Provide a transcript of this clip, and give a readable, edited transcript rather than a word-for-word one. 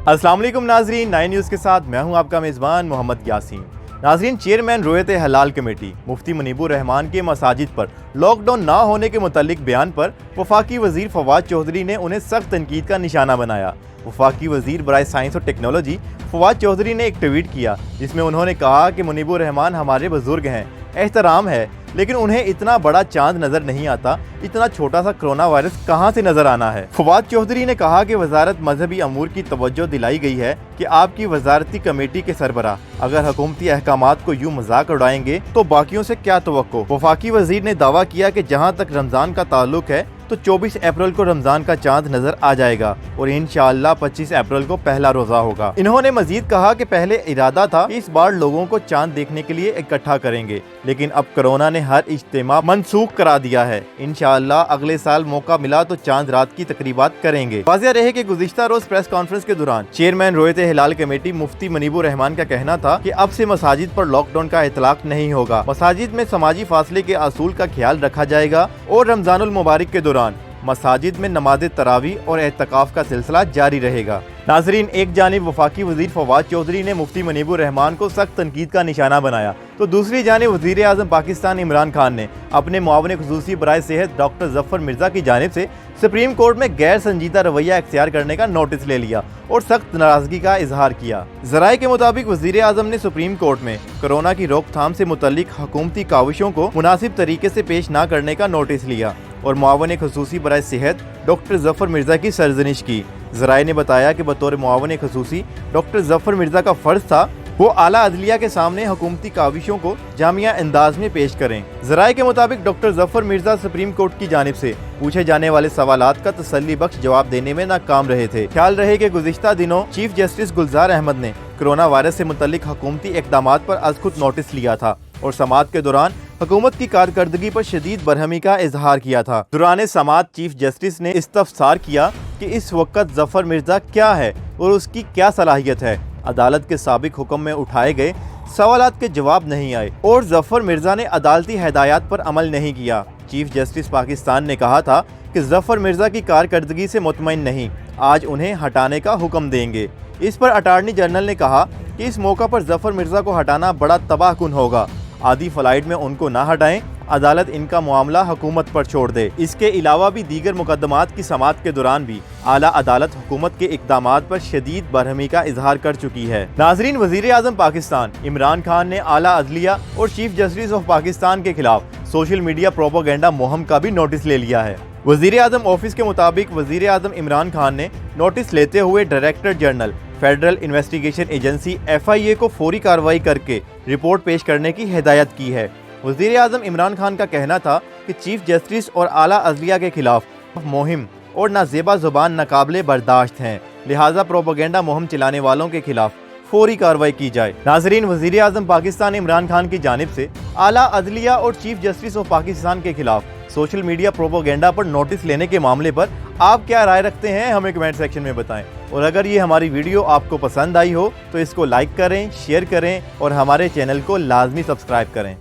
अस्सलाम वालेकुम नाजरीन, 9 न्यूज़ के साथ मैं हूं आपका मेज़बान मोहम्मद यासीन। नाजरीन, चेयरमैन रोयत हलाल कमेटी मुफ्ती मुनीबुर रहमान के मसाजिद पर लॉकडाउन ना होने के मुतालिक बयान पर वफाकी वज़ीर फवाद चौधरी ने उन्हें सख्त तनकीद का निशाना बनाया। वफाकी वज़ीर बराए साइंस और टेक्नोलॉजी फवाद चौधरी ने एक ट्वीट किया जिसमें उन्होंने कहा कि मुनीबुर रहमान हमारे बुजुर्ग हैं, एहतराम है, लेकिन उन्हें इतना बड़ा चांद नजर नहीं आता, इतना छोटा सा कोरोना वायरस कहां से नजर आना है। फवाद चौधरी ने कहा कि वजारत मजहबी अमूर की तवज्जो दिलाई गई है कि आपकी वजारती कमेटी के सरबराह अगर हुकूमती अहकामात को यूं मजाक उड़ाएंगे तो बाकियों से क्या तवक्को। वफाकी वजीर ने दावा किया कि जहां तक रमजान का ताल्लुक है तो 24 अप्रैल को रमजान का चांद नजर आ जाएगा और इंशाअल्लाह 25 अप्रैल को पहला रोजा होगा। इन्होंने मजीद कहा कि पहले इरादा था कि इस बार लोगों को चांद देखने के लिए इकट्ठा करेंगे, लेकिन अब कोरोना ने हर इज्तिमा मनसूख करा दिया है। इंशाअल्लाह अगले साल मौका मिला तो चांद रात की तकरीबात करेंगे। वाज़ेह रहे कि गुज़िश्ता रोज प्रेस कॉन्फ्रेंस के दौरान चेयरमैन रोयत हिलाल कमेटी मुफ्ती मुनीबुर रहमान का कहना था कि अब से मसाजिद पर लॉकडाउन का इतलाक नहीं होगा, मसाजिद में समाजी फासले के असूल का ख्याल रखा जाएगा और रमजानुल मुबारक के दौरान मसाजिद में नमाज तरावी और एहतिकाफ का सिलसिला जारी रहेगा। नाजरीन, एक जानिब वफाकी वजीर फवाद चौधरी ने मुफ्ती मुनीबुर रहमान को सख्त तनकीद का निशाना बनाया तो दूसरी जानिब वजीर आज़म पाकिस्तान इमरान खान ने अपने मुआविन खुसूसी बराए सेहत डॉक्टर जफर मिर्जा की जानिब से सुप्रीम कोर्ट में गैर संजीदा रवैया इख्तियार करने का नोटिस ले लिया और सख्त नाराजगी का इजहार किया। ज़राए के मुताबिक वजीर आज़म ने सुप्रीम कोर्ट में कोरोना की रोकथाम से मुतल्लिक हुकूमती काविशों को मुनासिब तरीके से पेश न करने का नोटिस लिया और मुआविन खुसूसी बराए सेहत डॉक्टर जफर मिर्जा की सरजनिश की। ज़राए ने बताया कि बतौर मुआविन खुसूसी डॉक्टर जफर मिर्जा का फर्ज था वो आला अदलिया के सामने हुकूमती काविशों को जामिया अंदाज में पेश करें। ज़राए के मुताबिक doctor Zafar Mirza supreme court की जानिब से पूछे जाने वाले सवालात का तसल्ली बख्श जवाब देने में नाकाम रहे थे। ख्याल रहे कि गुज़िश्ता दिनों चीफ जस्टिस गुलजार अहमद ने कोरोना वायरस से मुतल्लिक हुकूमती इक़दामात पर अज़ खुद नोटिस लिया था और समाअत के दौरान हुकूमत की कारकर्दगी पर शदीद बरहमी का इजहार किया था। दौरान समाअत चीफ जस्टिस ने इस्तफसार किया कि इस वक्त जफर मिर्जा क्या है और उसकी क्या सलाहियत है। अदालत के साबिक हुक्म में उठाए गए सवालात के जवाब नहीं आए और जफर मिर्जा ने अदालती हिदायत पर अमल नहीं किया। चीफ जस्टिस पाकिस्तान ने कहा था कि जफर मिर्जा की कारकर्दगी से मुतमईन नहीं, आज उन्हें हटाने का हुक्म देंगे। इस पर अटार्नी जनरल ने कहा कि इस मौका पर जफर मिर्जा को हटाना बड़ा तबाहकुन होगा, आधी फ्लाइट में उनको ना हटाएं, अदालत इनका मामला हुकूमत पर छोड़ दे। इसके अलावा भी दीगर मुकदमात की समाअत के दौरान भी आला अदालत हुकूमत के इक़दामात पर शदीद बरहमी का इजहार कर चुकी है। नाजरीन, वज़ीर आज़म पाकिस्तान इमरान खान ने आला अदलिया और चीफ जस्टिस ऑफ पाकिस्तान के खिलाफ सोशल मीडिया प्रोपेगेंडा मुहिम का भी नोटिस ले लिया है। वज़ीर आज़म ऑफिस के मुताबिक वज़ीर आज़म इमरान खान ने नोटिस लेते हुए director general federal investigation agency FIA को फौरी कार्रवाई करके रिपोर्ट पेश करने की हिदायत की है। वज़ीर आज़म इमरान खान का कहना था कि चीफ जस्टिस और आला अदलिया के खिलाफ मुहिम और नाजेबा ज़ुबान नाकाबिले बर्दाश्त हैं, लिहाजा प्रोपेगेंडा मुहिम चलाने वालों के खिलाफ फौरी कार्रवाई की जाए। नाजरीन, वज़ीर आज़म पाकिस्तान इमरान खान की जानिब से आला अदलिया और चीफ जस्टिस ऑफ पाकिस्तान के खिलाफ सोशल मीडिया प्रोपेगेंडा पर नोटिस लेने के मामले पर आप क्या राय रखते हैं, हमें कमेंट सेक्शन में बताएं। और अगर ये हमारी वीडियो आपको पसंद आई हो तो इसको लाइक करें, शेयर करें और हमारे चैनल को लाजमी सब्सक्राइब करें।